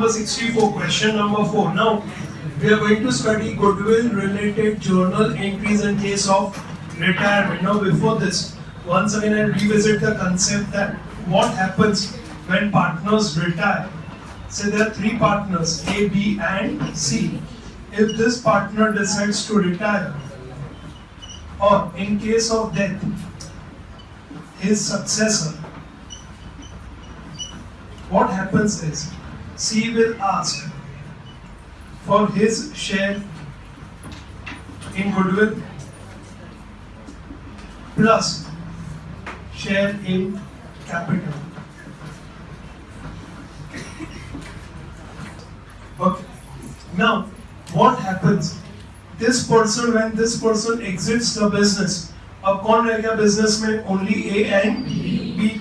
number 64, question number 4. Now, we are going to study goodwill related journal entries in case of retirement. Now, before this, once again I'll revisit the concept that what happens when partners retire. Say there are 3 partners, A, B and C. If this partner decides to retire, or in case of death, his successor, what happens is C will ask for his share in goodwill plus share in capital. Okay. Now, what happens? This person, when this person exits the business, अब कौन रह गया business में? Only A and B.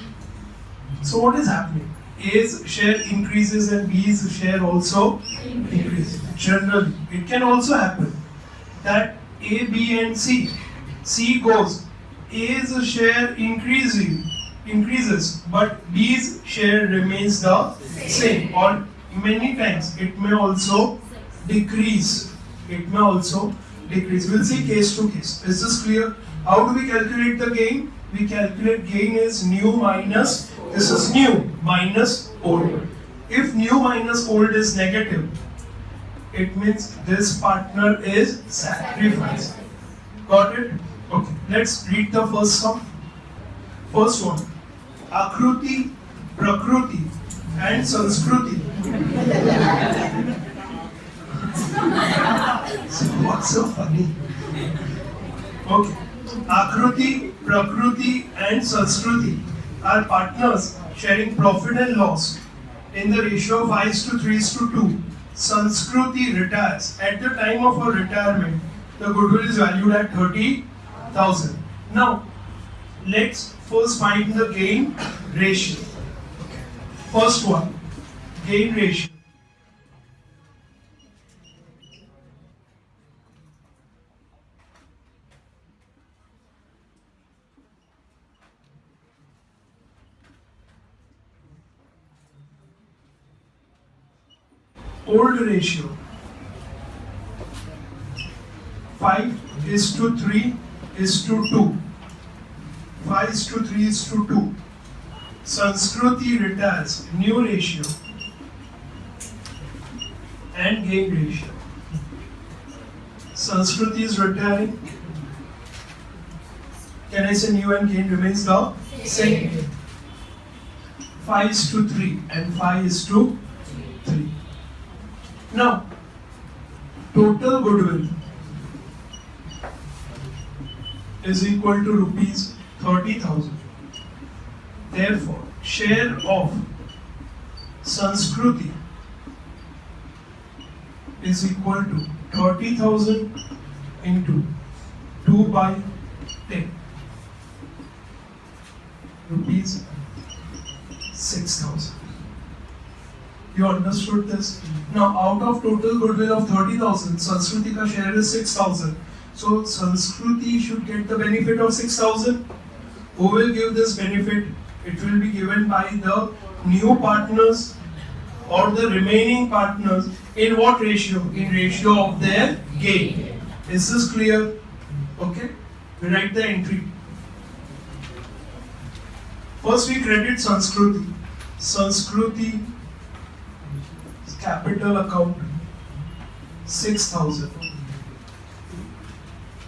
So what is happening? A's share increases and B's share also increases. Generally, it can also happen that A, B and C goes, A's share increases, but B's share remains the same. Or many times it may also decrease. We'll see case to case. Is this clear? How do we calculate the gain? We calculate gain is new minus, this is new minus old. If new minus old is negative, it means this partner is sacrificed. Got it? Okay. Let's read the first sum. First one. Akruti, Prakruti and Sanskruti. So what's so funny? Okay. Akruti, Prakruti and Sanskruti are partners sharing profit and loss in the ratio of 5:3:2. Sanskruti retires. At the time of her retirement, the goodwill is valued at 30,000. Now, let's first find the gain ratio. First one, gain ratio. Old ratio 5:3:2. 5:3:2. Sanskruti retires. New ratio and gain ratio. Sanskruti is retiring. Can I say new and gain remains the same? 5:3 and 5:3. Now, total goodwill is equal to rupees 30,000. Therefore, share of Sanskruti is equal to 30,000 into 2/10, rupees 6,000. You understood this? Now, out of total goodwill of 30,000, Sanskruti ka share is 6,000. So, Sanskruti should get the benefit of 6,000. Who will give this benefit? It will be given by the new partners or the remaining partners. In what ratio? In ratio of their gain. Is this clear? Okay. We write the entry. First, we credit Sanskruti. Sanskruti capital account 6,000.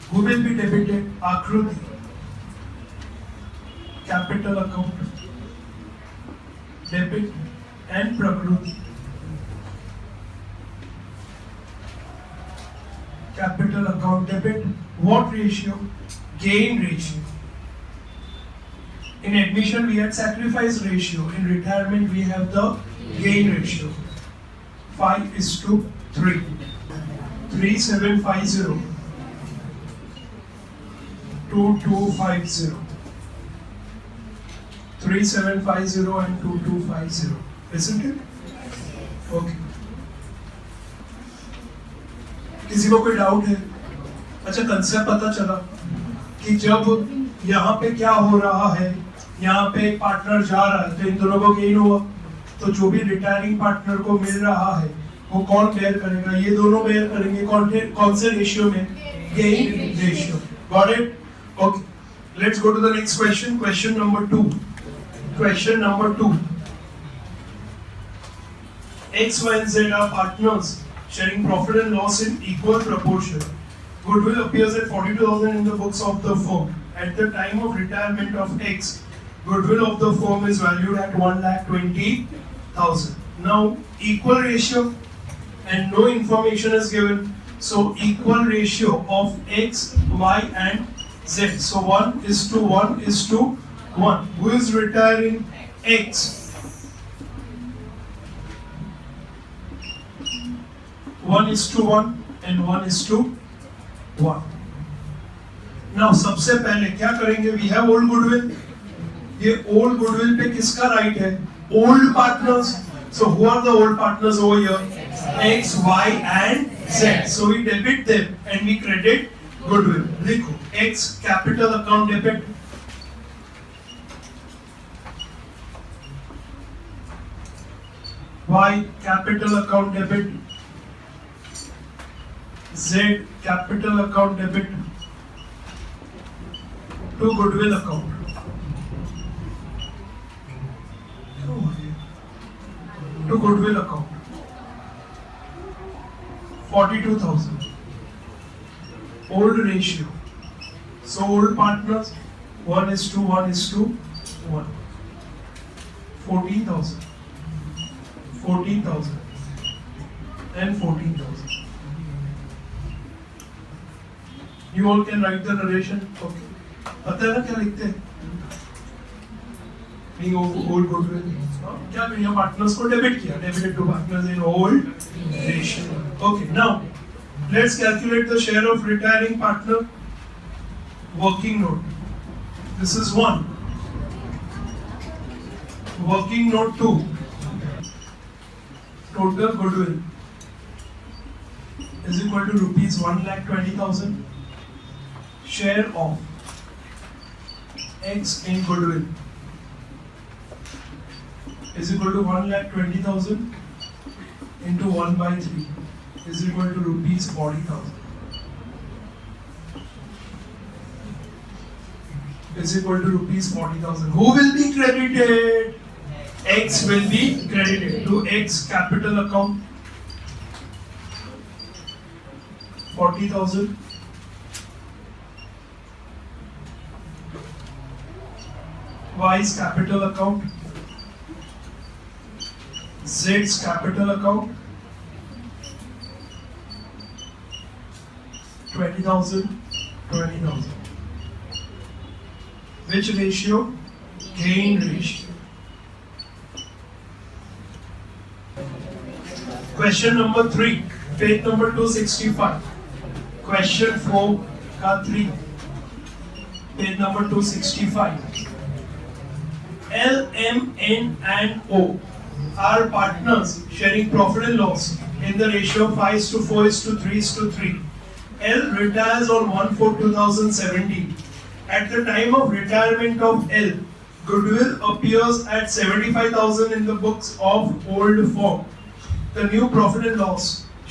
Who will be debited? Akruti capital account debit and Prakruti capital account debit. What ratio? Gain ratio. In admission we had sacrifice ratio. In retirement we have the gain ratio. 5:3. 3750. 2250. 3750 and 2250. Isn't it? Okay. किसी को कोई doubt है? अच्छा, concept पता चला कि जब यहाँ पे क्या हो रहा है, यहाँ पे एक पार्टनर जा रहा है तो इन दोनों को गेन हुआ, तो तो जो भी रिटायरिंग पार्टनर को मिल रहा है वो कौन बेयर करेगा? ये दोनों बेयर करेंगे। कौन से रेशियो में? Gain ratio. Got it? Okay, let's go to the next question. Question number 2। Question number 2, X, Y and Z are partners sharing profit and loss in equal proportion. Goodwill appears at 42,000 in the books of the firm. At the time of retirement of X, goodwill of the firm is valued at 1,20,000. Now, equal ratio and no information is given. So, equal ratio of X, Y and Z. So, 1 is to 1 is to 1. Who is retiring? X. 1 is to 1 and 1 is to 1. Now, सबसे पहले क्या करेंगे? We have old goodwill. ये old goodwill पे किसका right है? Old partners. So, who are the old partners over here? X, Y and Z. So, we debit them and we credit goodwill. देखो, X capital account debit. Y capital account debit. Z capital account debit to goodwill account. To goodwill account. 42,000. Old ratio. So old partners, 1 is to 1 is to 1. 14,000. 14,000 and 14,000. You all can write the narration. Okay. पता है ना क्या लिखते हैं? Being old goodwill. क्या करिए? Partners को debit किया. Debited to partners in old ratio. Okay. Now, let's calculate the share of retiring partner. Working note. This is 1. Working note 2. Total goodwill is equal to rupees 1,20,000. Share of X in goodwill is equal to 1,20,000 into 1 by 3 is equal to rupees 40,000. Is equal to rupees 40,000. Who will be credited? X will be credited to X capital account 40,000. Y's capital account, Z's capital account, 20,000, 20,000. Which ratio? Gain ratio. Question number 3, page number 265. Question 4 ka 3, page number 265. L, M, N and O are partners sharing profit and loss in the ratio of 5 is to 4 is to 3 is to 3. L retires on 1/4/2017. At the time of retirement of L, goodwill appears at 75,000 in the books of old firm. The new profit and loss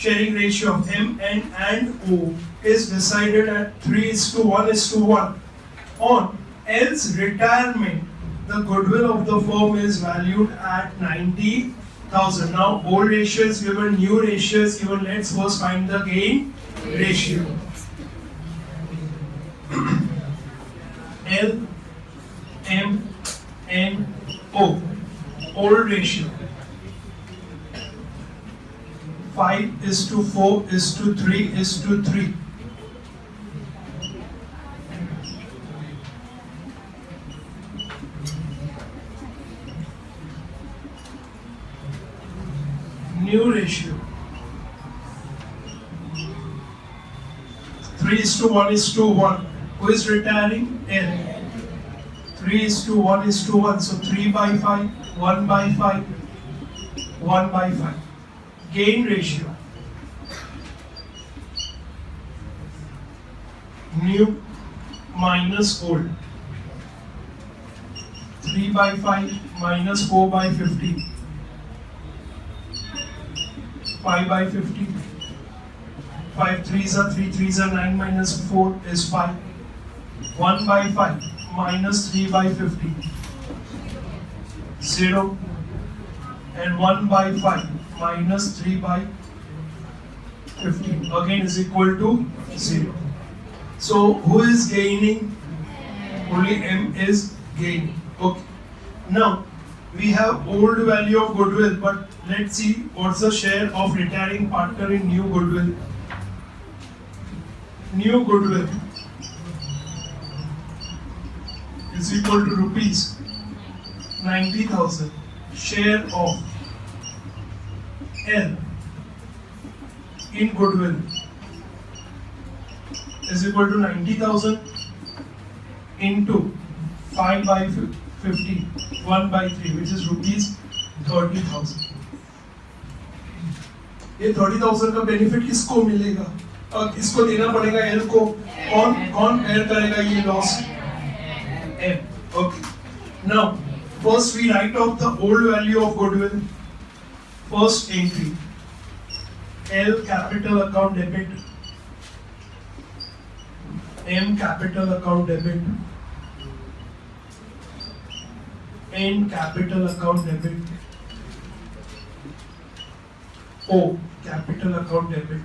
sharing ratio of M, N and O is decided at 3 is to 1 is to 1. On L's retirement, the goodwill of the firm is valued at 90,000. Now, old ratio is given, new ratio is given. Let's first find the gain ratio. L, M, N, O. Old ratio. 5 is to 4 is to 3 is to 3. New ratio. 3 is to 1 is to 1. Who is retiring? L. 3 is to 1 is to 1. So 3 by 5, 1 by 5, 1 by 5. Gain ratio. New minus old. 3 by 5 minus 4 by 15. 5 by 50. 5 threes are 3 threes are 9 minus 4 is 5. 1 by 5 minus 3 by 50. 0. And 1 by 5 minus 3 by 15 again is equal to 0. So who is gaining? Only M is gaining. Okay. Now we have old value of goodwill, but let's see what's the share of retiring partner in new goodwill. New goodwill is equal to rupees 90,000. Share of L in goodwill is equal to 90,000 into 5 by 50, 1 by 3, which is rupees 30,000. ये 30,000 का benefit किसको मिलेगा? और किसको देना पड़ेगा? L को कौन बेयर करेगा ये loss? M. Okay. Now, first we write off the old value of goodwill. First entry. L capital account debit. M capital account debit. N capital account debit. O capital account debit.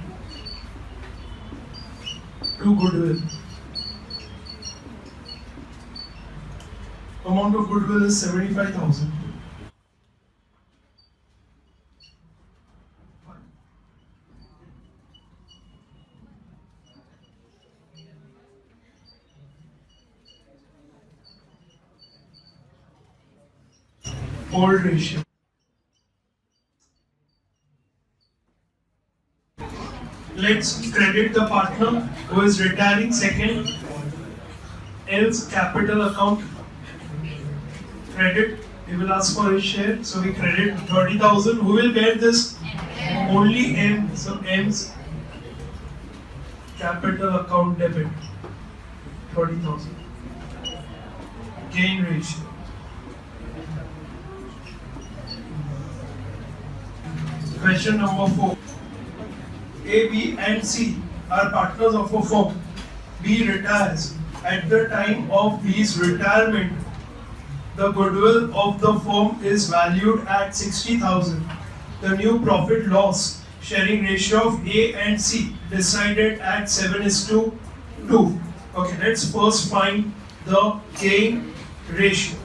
To goodwill. Amount of goodwill is 75,000. Old ratio. Let's credit the partner who is retiring. Second, L's capital account. Credit, he will ask for his share, so we credit 30,000. Who will bear this? Only M. So M's capital account debit 30,000. Gain ratio. Question number 4. A, B and C are partners of a firm. B retires. At the time of B's retirement, the goodwill of the firm is valued at 60,000. The new profit loss sharing ratio of A and C decided at 7:2. Okay, let's first find the gain ratio.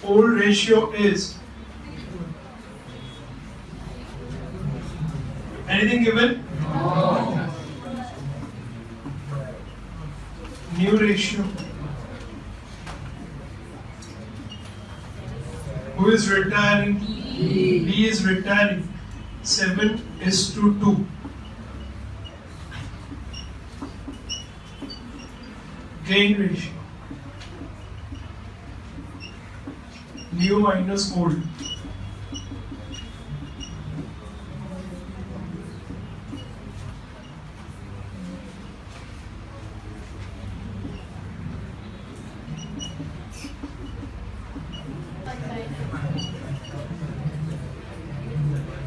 Old ratio is anything given? No. New ratio. Who is retiring? B is retiring. 7:2. Gain ratio. New minus old.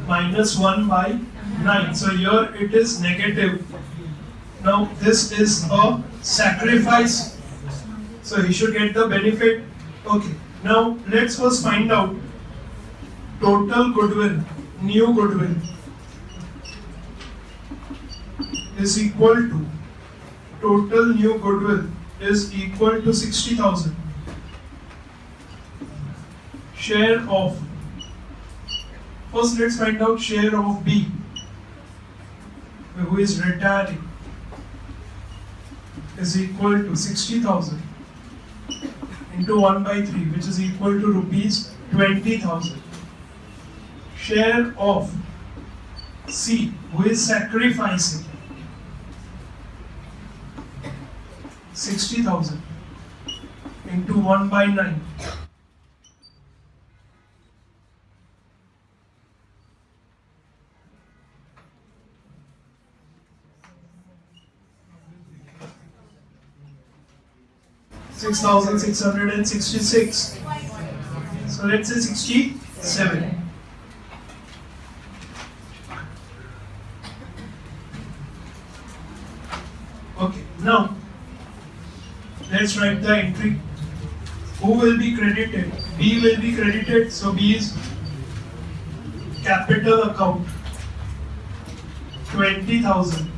Minus 1 by 9. So here it is negative. Now this is a sacrifice. So he should get the benefit. Okay. Now let's first find out total goodwill, new goodwill is equal to total new goodwill is equal to 60,000. Share of, first let's find out share of B, who is retiring, is equal to 60,000 into 1 by 3, which is equal to rupees 20,000. Share of C, who is sacrificing, 60,000 into 1 by 9. 6,666. So let's say 67. Okay, now let's write the entry. Who will be credited? B will be credited, so B is capital account 20,000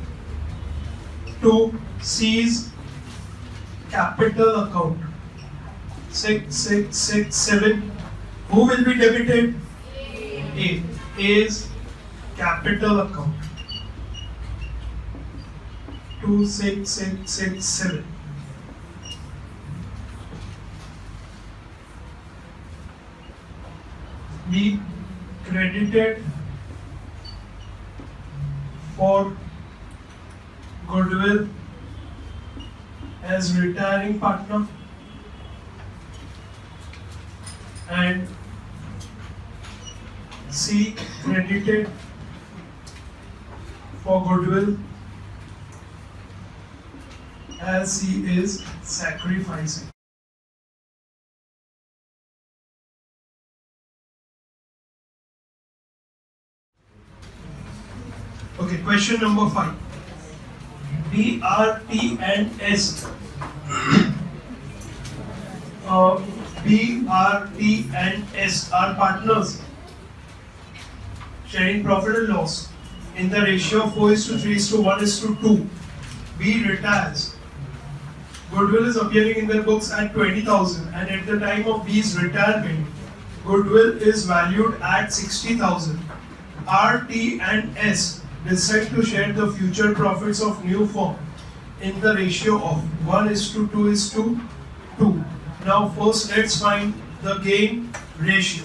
to C's capital account 6667. Who will be debited? A. A's capital account 26667. Be credited for Goodwill as retiring partner and C credited for Goodwill as he is sacrificing. Okay, question number 5. B, R, T and S. B, R, T and S are partners sharing profit and loss in the ratio of 4:3:1:2. B retires. Goodwill is appearing in their books at 20,000 and at the time of B's retirement, Goodwill is valued at 60,000. R, T and S decide to share the future profits of new firm in the ratio of 1:2:2. Now first let's find the gain ratio.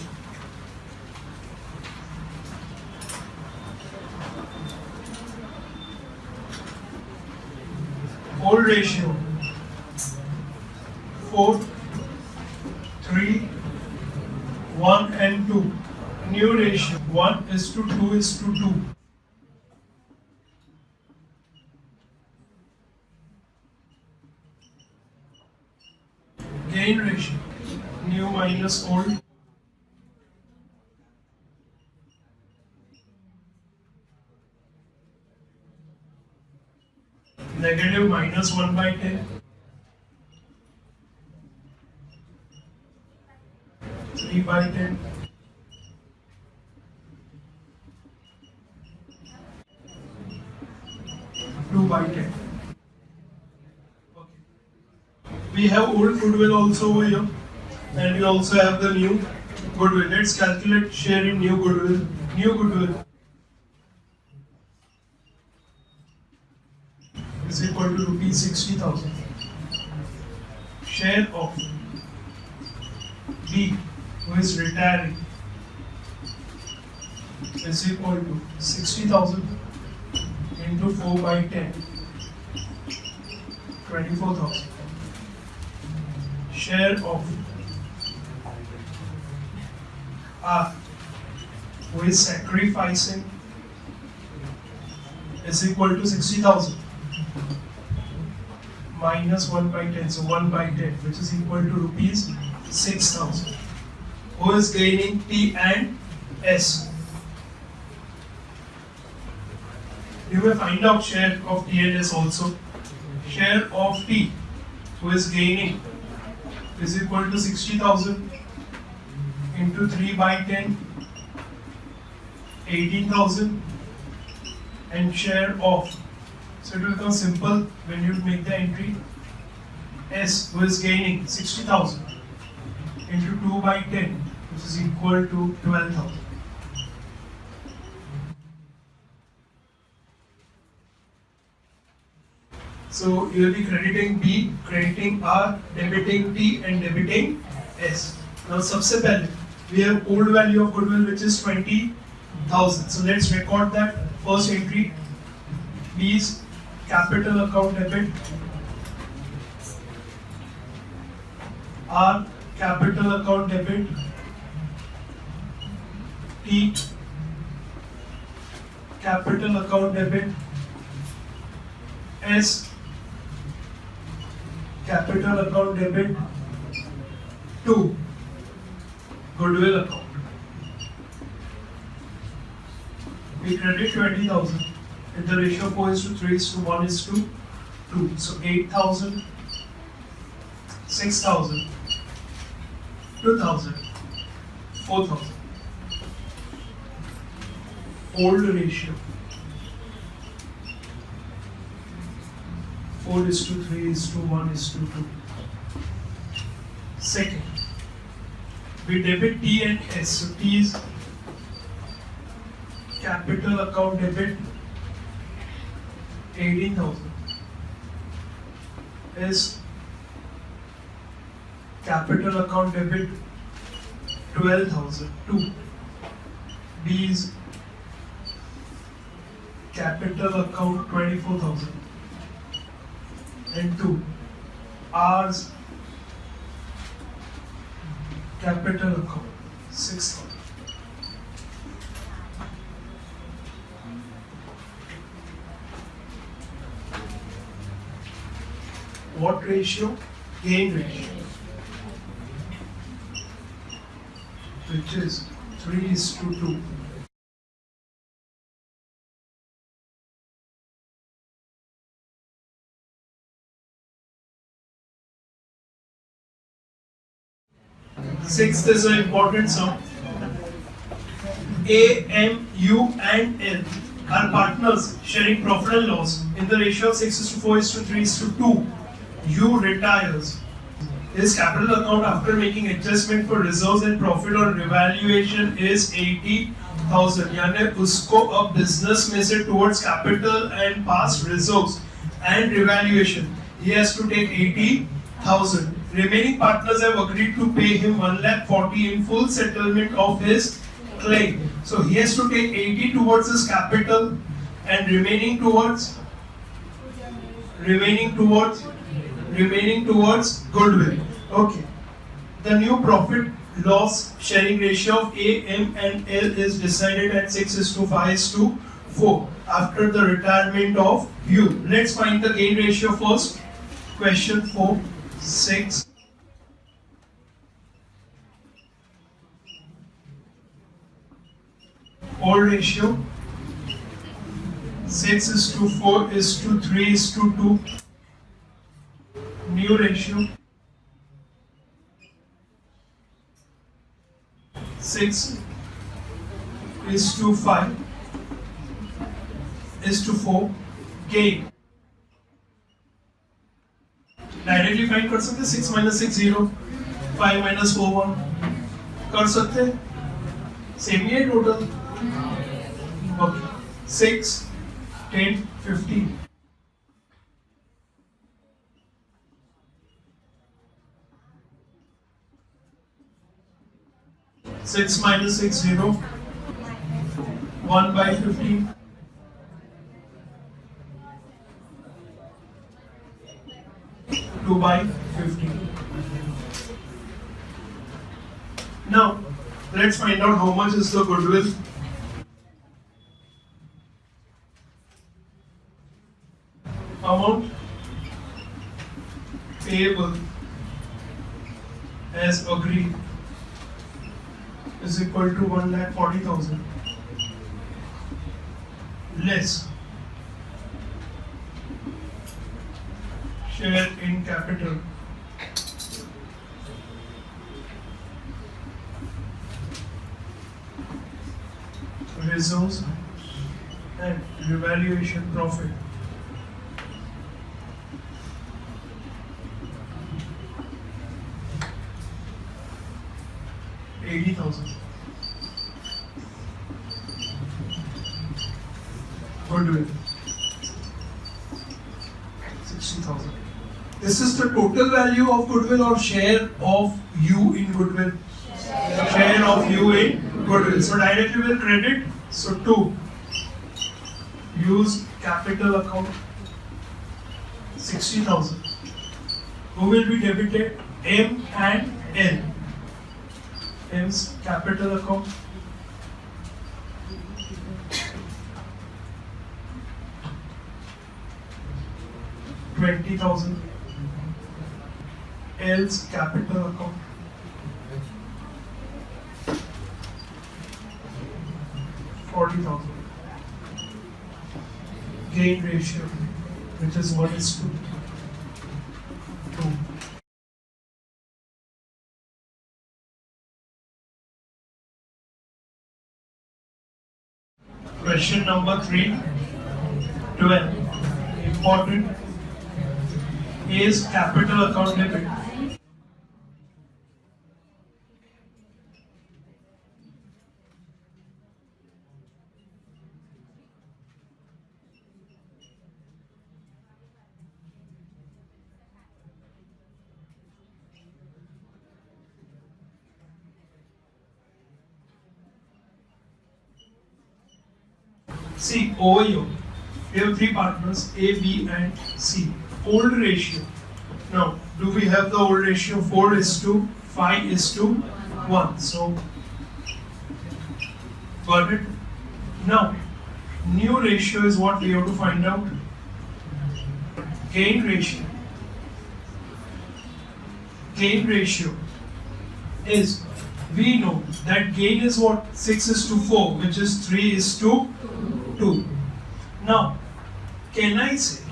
Old ratio 4, 3, 1 and 2. New ratio 1:2:2. Gain ratio, new minus old. Negative minus 1/10. 3/10. 2/10. We have old Goodwill also over here, and we also have the new Goodwill. Let's calculate share in new Goodwill. New Goodwill is equal to rupees 60,000. Share of B, who is retiring, is equal to 60,000 into 4/10, 24,000. Share of R, who is sacrificing, is equal to 60,000 minus 1/10, so 1/10, which is equal to rupees 6,000. Who is gaining? T and S. You may find out share of T and S also. Share of T, who is gaining, is equal to 60,000 into 3/10, 18,000, and share of, so it will become simple when you make the entry. S, who is gaining 60,000 into 2/10, which is equal to 12,000. So you will be crediting B, crediting R, debiting T and debiting S. Now सबसे पहले we have old value of Goodwill which is 20,000. So let's record that first entry. B's capital account debit, R capital account debit, T capital account debit, S capital account debit to Goodwill account. We credit 20,000. If the ratio 4:3 to 1:2, so 8,000, 6,000, 2,000, 4,000. Old ratio 4:3:1:2. Second, we debit T and S. So T is capital account debit 18,000. S capital account debit 12,000. 2. B is capital account 24,000. And 2. R's capital account 6,000. What ratio? Gain ratio, which is 3:2. Sixth is an important sum. A, M, U, and L are partners sharing profit and loss in the ratio of 6:4:3:2. U retires his capital account after making adjustment for reserves and profit on revaluation is 80,000. यानी उसको अब business में से towards capital and past reserves and revaluation he has to take 80,000. Remaining partners have agreed to pay him 1,40,000 in full settlement of his claim. So he has to take 80 towards his capital and remaining towards goodwill. Okay. The new profit loss sharing ratio of A, M, and L is decided at 6:5:4 after the retirement of U. Let's find the gain ratio first. Question 4, 6. Old ratio 6:4:3:2. New ratio 6:5:4. Gain directly find कर सकते 6 - 6 0, 5 - 4 1 कर सकते, same ही है total. Okay 6 10 15. 6 - 6 0, 1/15. 2/15. Now, let's find out how much is the goodwill. Amount payable as agreed is equal to 1,40,000 less share in capital reserves and revaluation profit. $80,000. Goodwill 60,000. This is the total value of goodwill or share of you in goodwill? Share of you in goodwill. So directly will credit. So 2. Use capital account 60,000. Who will be debited? M and L. M's capital account 20,000. else capital account. $40,000. Gain ratio, which is 1:2. Question number 3, 12. Important is capital account debit. See, over here, we have three partners, A, B and C. Old ratio. Now, do we have the old ratio? 4:5:1. So, got it? Now, new ratio is what we have to find out. Gain ratio. Gain ratio is, we know that gain is what? 6:4, which is 3:2. Now, can I say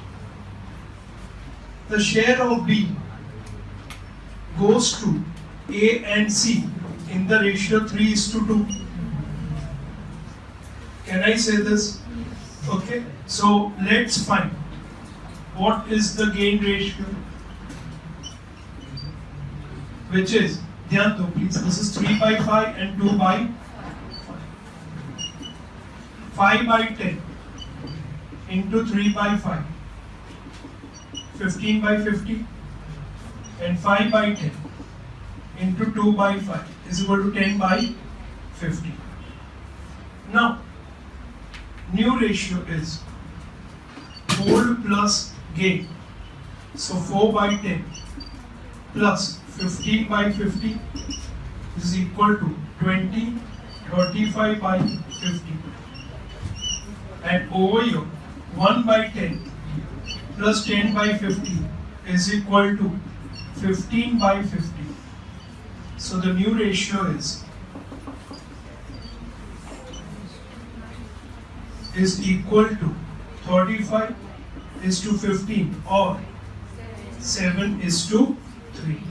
the share of B goes to A and C in the ratio 3:2? Can I say this? Okay, so let's find what is the gain ratio, which is, ध्यान दो please, this is 3/5 and 2/5. 5/10 into 3/5, 15/50, and 5/10 into 2/5 is equal to 10/50. Now, new ratio is old plus gain. So 4/10 plus 15/50 is equal to 20, 35/50. And over here, 1/10 plus 10/50 is equal to 15/50. So the new ratio is equal to 35:15 or 7:3.